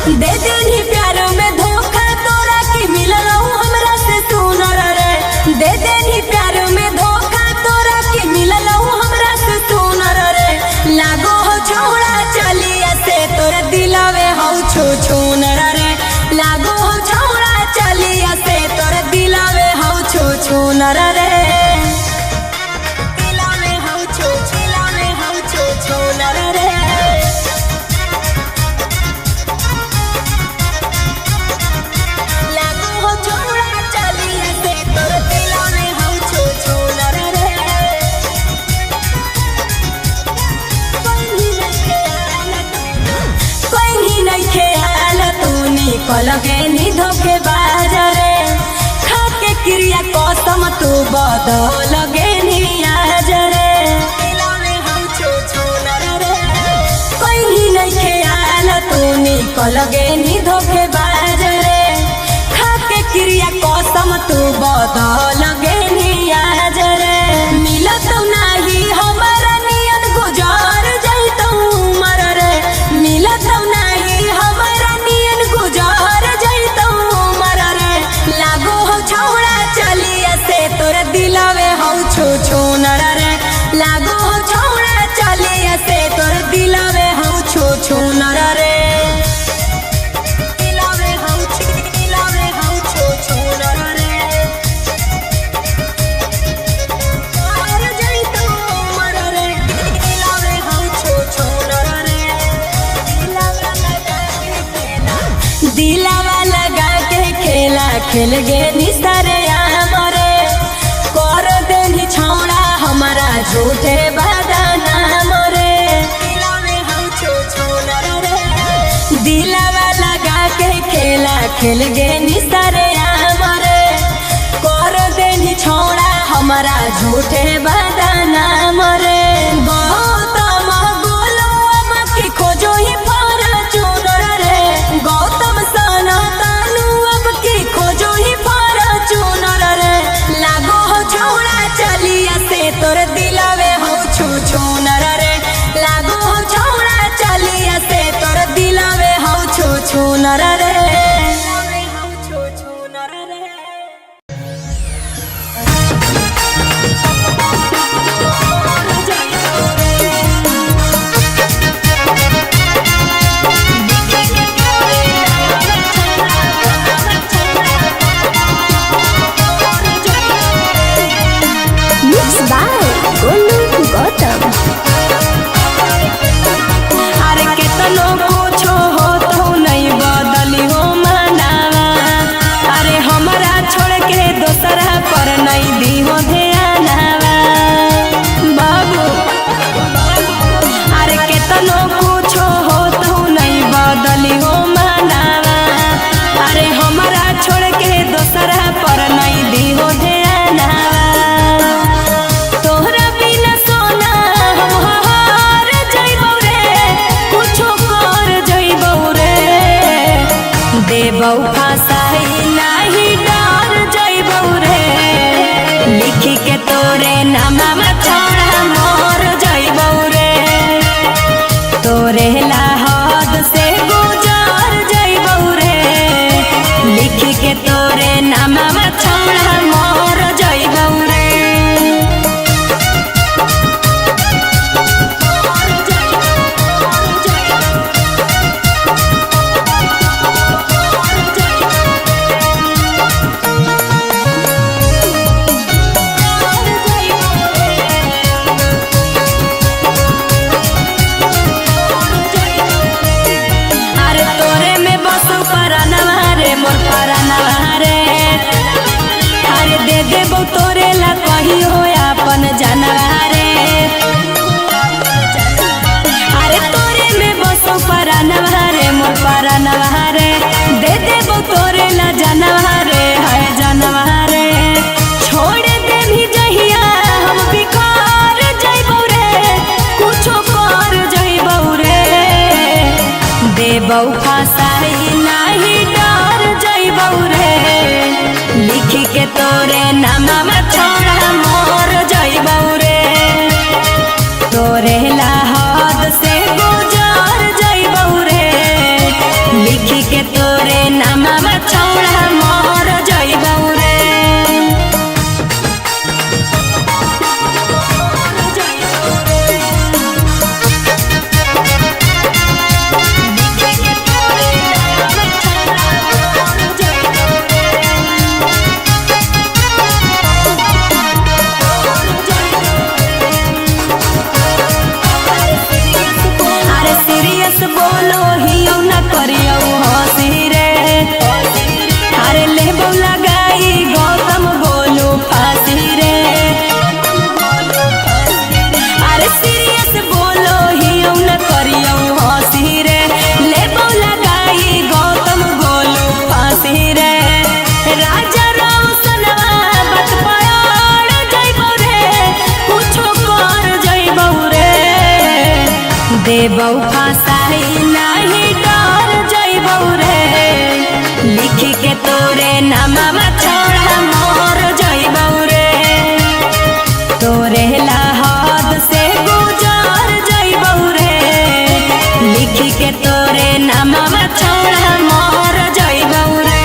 दे देनी प्यार में धोखा तोरा की मिलल हमरा से सुनर रे। दे देनी प्यार में धोखा तोरा की मिलल हमरा से सुनर रे। लागो हो छोड़ा चलिया से तोर दिलवे हो छू छूनर रे। लागो हो छोड़ा चलिया से तोर दिलवे हो छू छूनर रे। दिलवे हो छू छूनर रे। लगे नी धोखे बाजरे खाके क्रिया कसम तू बदल लगे नी आजरे। कोई नहीं ख्याल तू लगे नी धोखे बाजरे खाके क्रिया कसम तू बदल लगे नी आजरे। मिलत नाही हमारा नियन गुजार जाइतौ मर रे। मिलत नाही हमारा नियन गुजार जाइतौ मर रे। लागो हो छौड़ा चलिया से तोर दिलवे हो छू छूनर रे। लागो हो छौड़ा चलिया से तोर दिलवे हो छू छूनर रे। दिलवे हो छू छूनर रे। मार जाइतौ मर रे। दिलवे हो छू छूनर रे। दिलवा लगा के खेला खेल गे निसारे हमरे। कर देनी छौड़ा हमारा झूठे बदनाम रे। दिलवा लगा के खेला खेल गे निसारे हमरे। कर देनी छौड़ा हमारा झूठे बदनाम रे। गौतम गोलुआ की खोजो ही फॉर्च्यूनर रे। गौतम सनातनु अब की खोजो ही फॉर्च्यूनर रे। लागो हो छौड़ा चलिया से तोर दिलवे हो छू छूनर रे। लागो हो छौड़ा चलिया से तोर दिलवे हो छू छूनर रे। अरे केतनो कुछो हो तो नहीं बदली हो मनावा। अरे हमारा छोड़ के दोसरा पर नहीं दी हो ध्यानवा बाबू। अरे केतनो कुछो हो तो नहीं बदली हो मनावा। अरे हमारा छोड़ के दोसरा पर नहीं दी हो ध्यानवा। देबौ फसाई नहीं डर जइबौ रे। लिखी के तोरे नामा में छौड़ा मोर जइबौ रे। तोरे लाहद से गुजर जइबौ रे। लिखी के तोरे नामा में छौड़ा मोर जइबौ रे। तोरे ला कही हो अपन जानवा रे। अरे तोरे में बसो परानवा रे मोर परानवा रे। दे देबो तोरे ला जानवा रे है जानवा रे। छोड़ दे भी जहिया हम बिकार जइबौ रे। कुछो कर जइबौ रे। देबौ फसाई नहीं डर जइबौ रे। लिखी के तोरे नामा में छौड़ा मोर जइबौ रे। तोरे लाहद से गुजर जइबौ रे। लिखी देबौ फासाई नहीं डर जइबौ रे लिख के तोरे नामा छोड़ा मोर जइबौ रे तोरे लाहद से गुजर जइबौ रे लिख के तोरे नामा छोड़ा मोर जइबौ रे।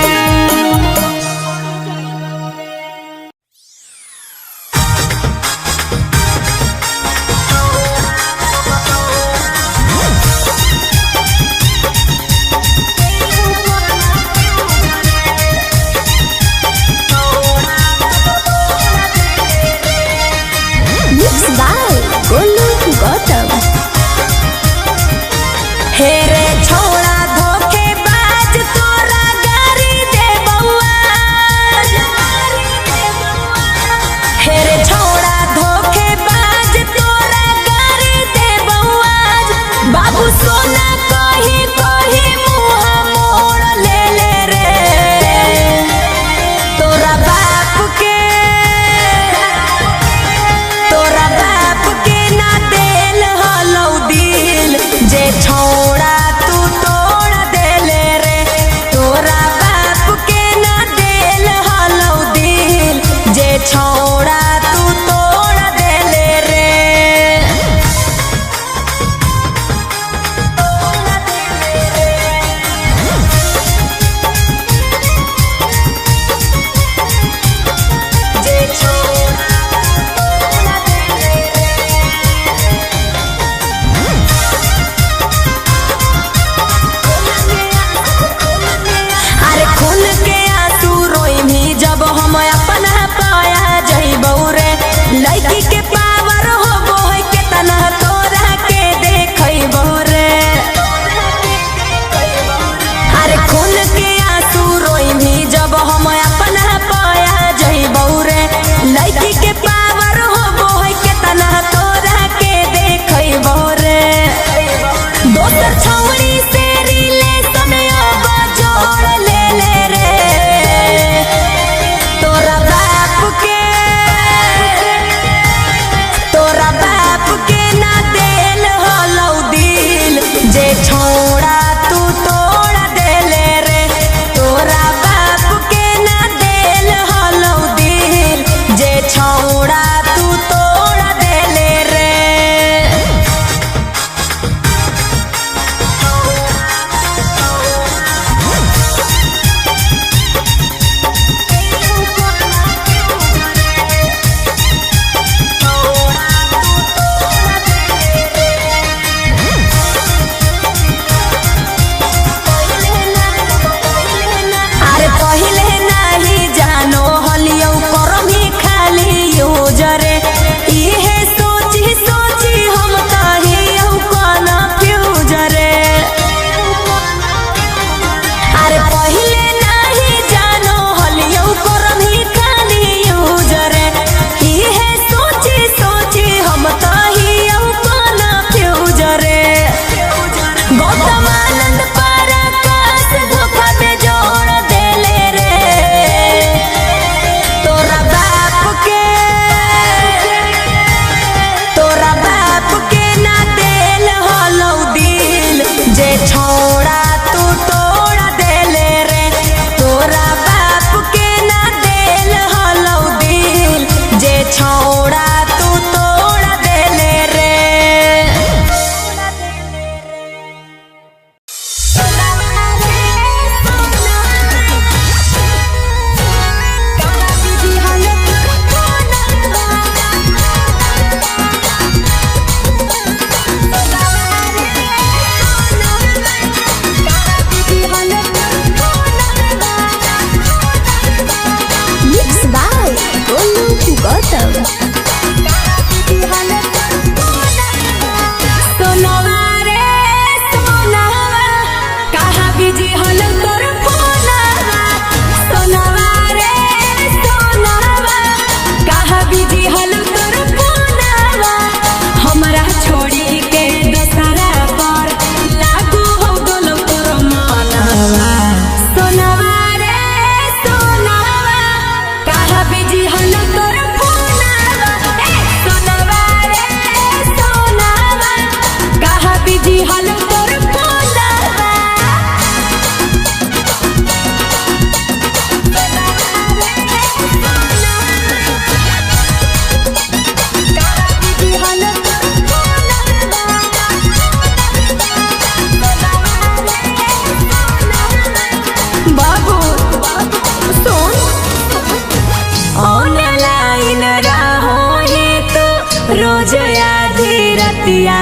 आधी रतिया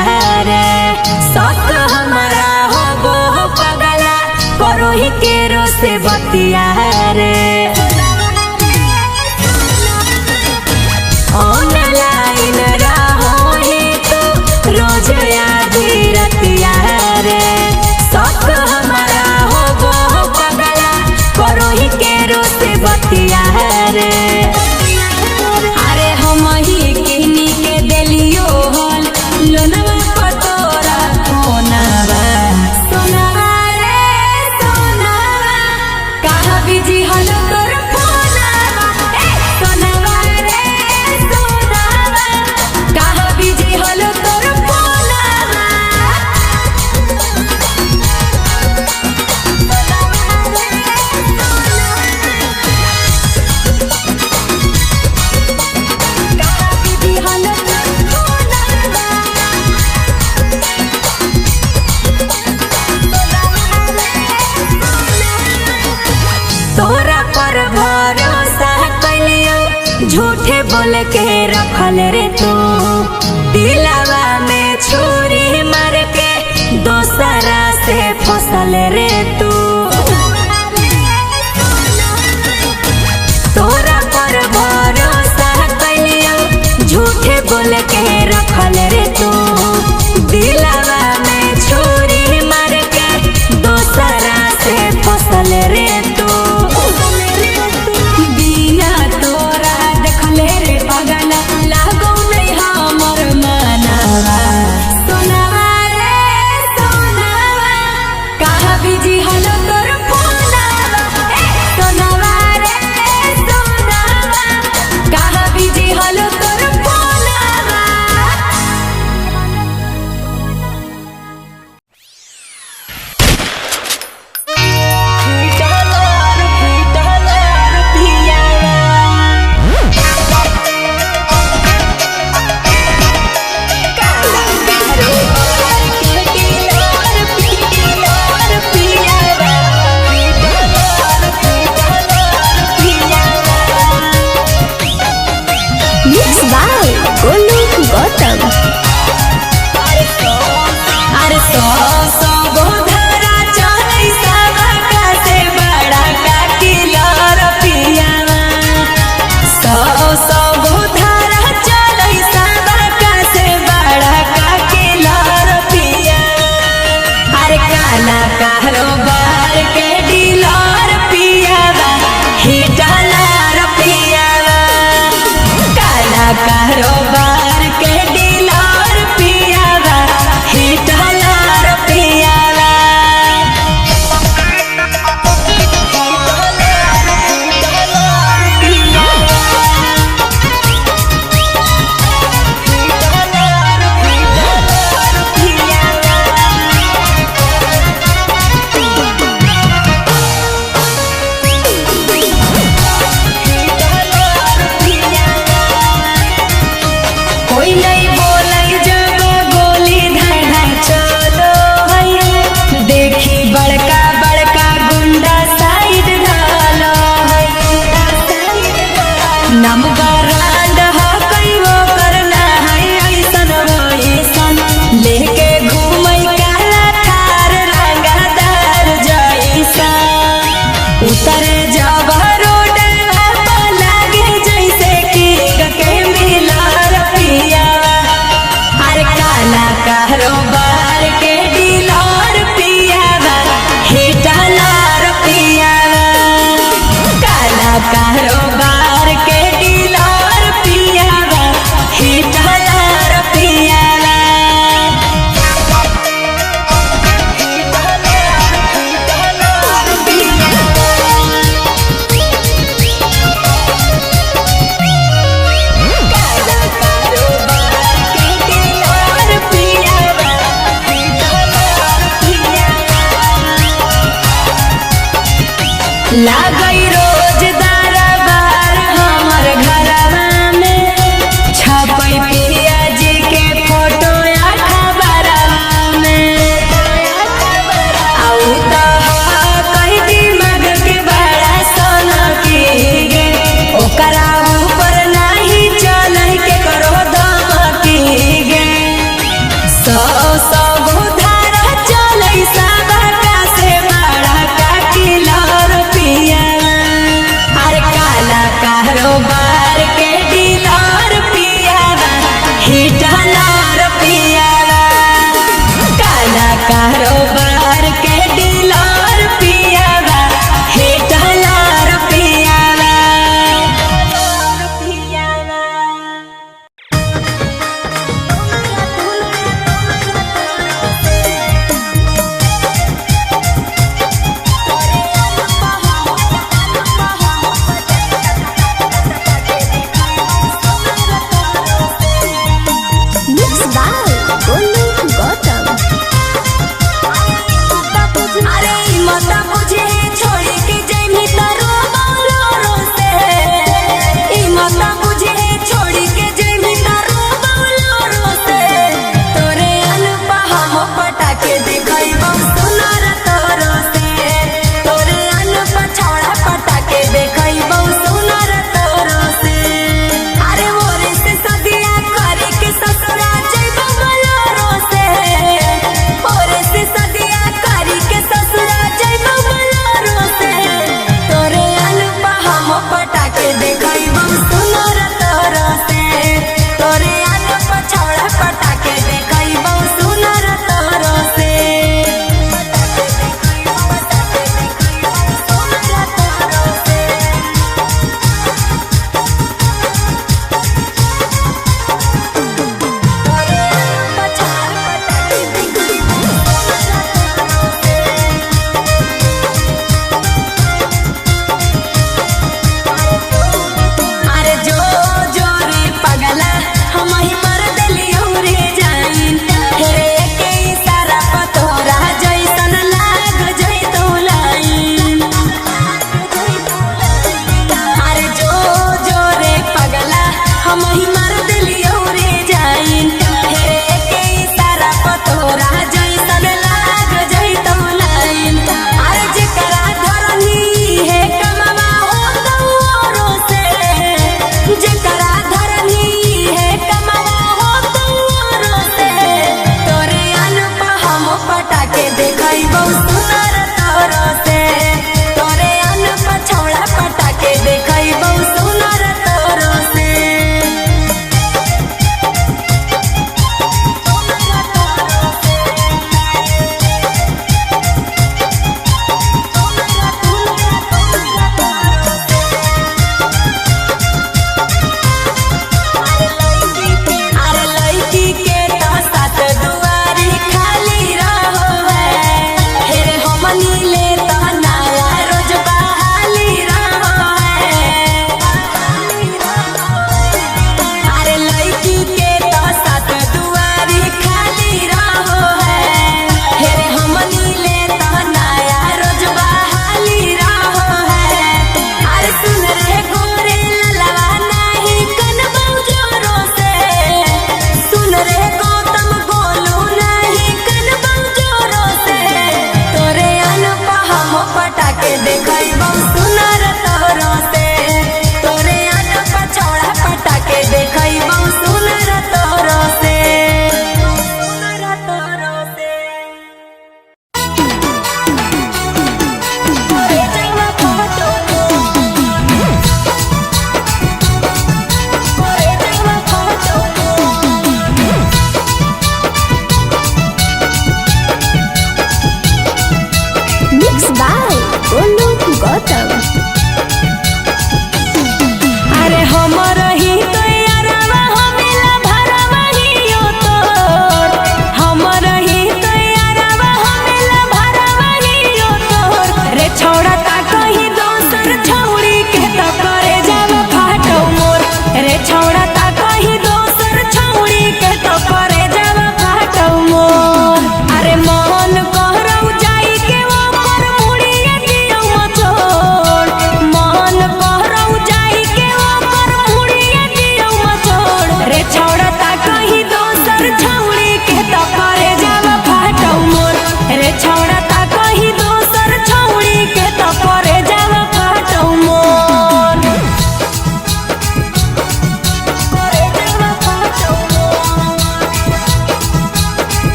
रे सक हमारा होबो पगला करो ही केरो से बतिया रे ऑनलाइन रहो ही तो रोज आधी रतिया रे सक हमारा होबो पगला करो ही केरो से बतिया रे अरे हम ही किनी के देलियो हल लोनवा पतोरा कोनावा सोनावा रे सोनावा कहाँ बिजी हलो तोर फोनावा सोनावा रे सोनावा कहाँ बिजी हलो तोर फोनावा तोरा पर भरोसा कलियो झूठे बोल के रखल रे तू दिलावा में छुरी मार के दोसरा से फसल रे तू तोरा पर भरोसा कलियो झूठे बोल के रखल रे तू दिलावा में छुरी मार के दोसरा से फसल रे तू बिना तोरा देखले रे पगला लागो नहीं हमर मनवा सोनावा रे सोनावा कहाँ बिजी हलो तोर फोनावा सोनावा रे सोनावा कहाँ बिजी हलो तोर फोनावा अरे सौ गोधरा चलै सबका से बड़ा का किलर पियावा सौ गोधरा चलै सबका से बड़ा का किलर पियावा अरे काला कारोबार के डीलर पियावा हिटलर पियावा काला कारोबार के डीलर पियावा हिटलर पियावा कोई नहीं बोलै जब गोली धाय धाय चलो है देखी बड़का बड़का गुंडा साइड ढालो है नम बरांड हो कई वो करना है ऐसन वैसन लेके घूमै काला थार रंगदार जैसा उतरे जब रोड लागे जैसे कि के मिलर पियावा अरे काला कारोबार के डीलर पियावा हिटलर पियावा काला कारोबार के डीलर पियावा हिटलर पियावा लागई रोज दरबार हमर घरवा में छपई पिया जी के फोटो अखबारवा में आउ तो कही दिमाग के बड़ा सोना की गे ओकरा ऊपर नहीं चल के करो दम की सब उधार चलै सबका से बड़ा का किलर पिया अरे काला कारोबार के डीलर पिया हिटलर पिया काला कारोबार के डीलर पिया हिटलर पिया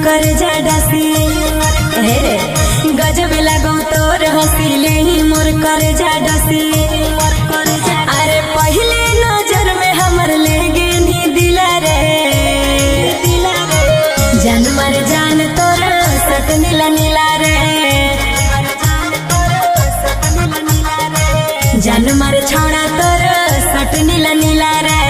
कर जा डसी हे रे गजब लगो तोर हसीले ही मोर कर जा डसी अरे पहले नजर में हमर ले गेनी दिला रे जान मर जान तोर सट नीला नीला रे जान मर छोड़ा तोर सट नीला नीला रे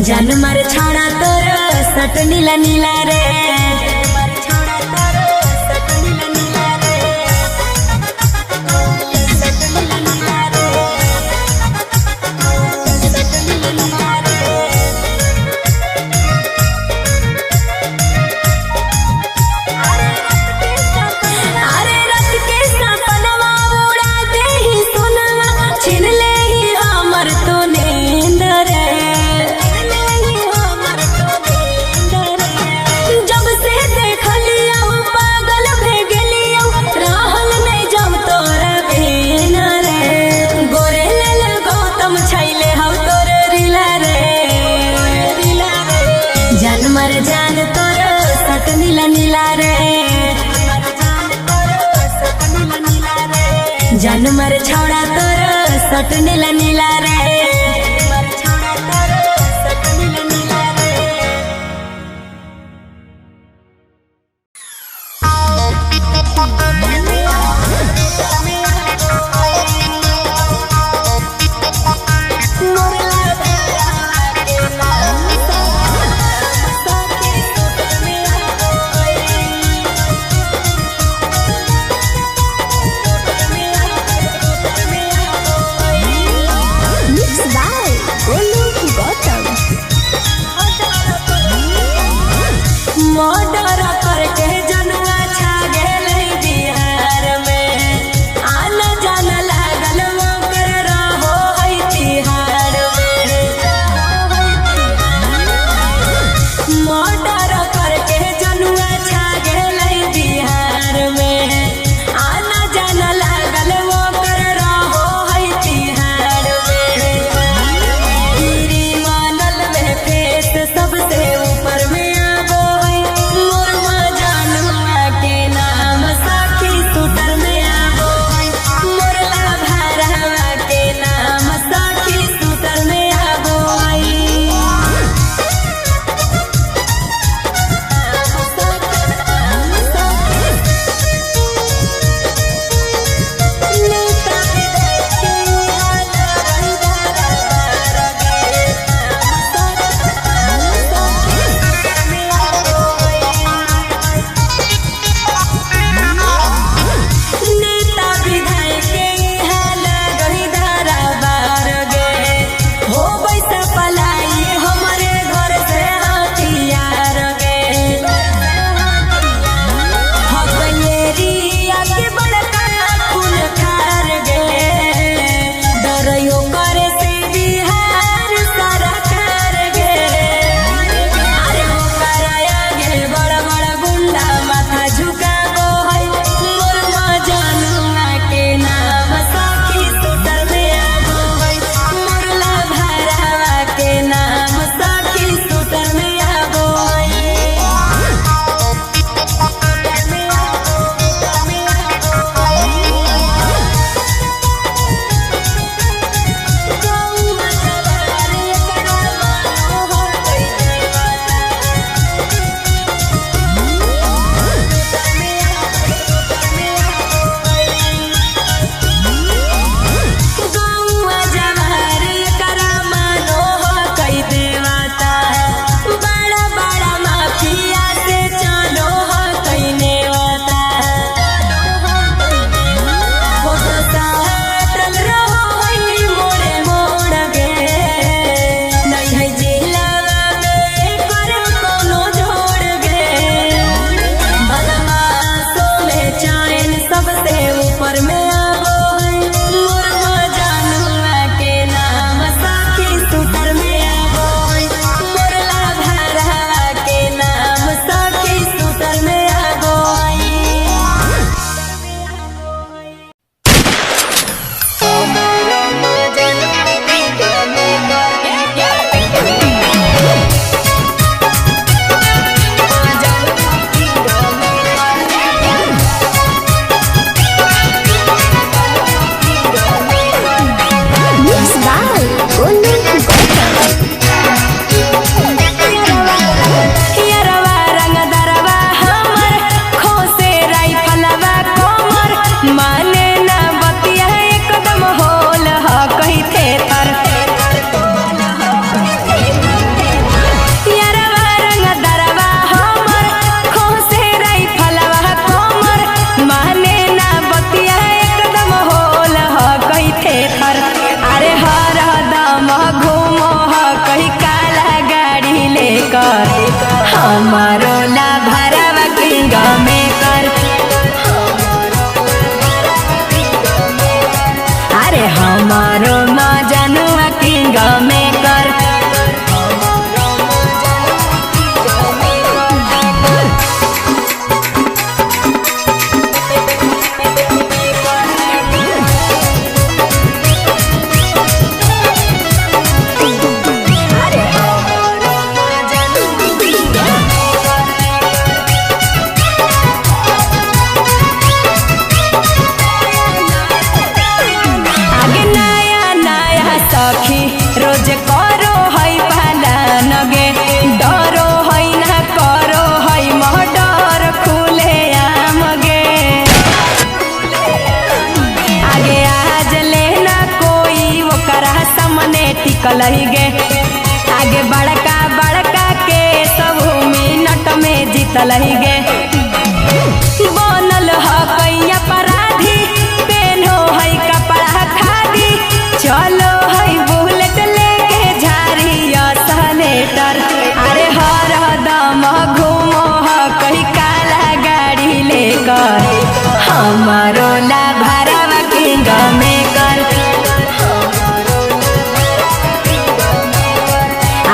जान मर छोड़ा तोर सट नीला नीला रे जान मर छोड़ा तोर सट नीला नीला रे हमारो ला भरावा किंग मेकर, अरे हमारो मजनुआ किंग मेकर। सखी रोज करो है पालन गे, डरो है ना करो है मर्डर खुले आम गे। आगे आज लेना कोई ओकरा सामने टिकल गे, आगे बड़का बड़का के सब मिनट में जीतल गे। बनल है कई अपराधी, पेनो है कपड़ा खादी, चलो बुलेट लेके झारिया सलेटर। अरे हर दम घूमो कहीं काला गाड़ी लेकर, हमारो ला भरावा किंग मेकर।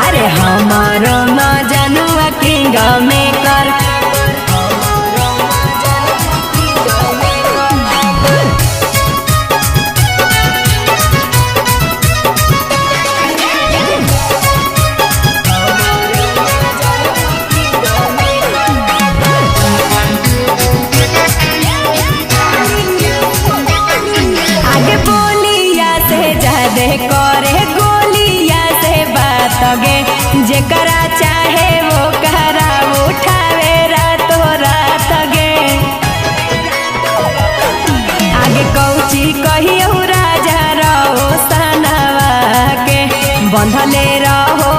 अरे हमारो मजनुआ किंग मेकर। करे गोलिया से बात गे, जेकरा चाहे वो करा उठावे रातो रात गे। आगे कौची कहियो राजा रहो सनवा के, बंधले रहो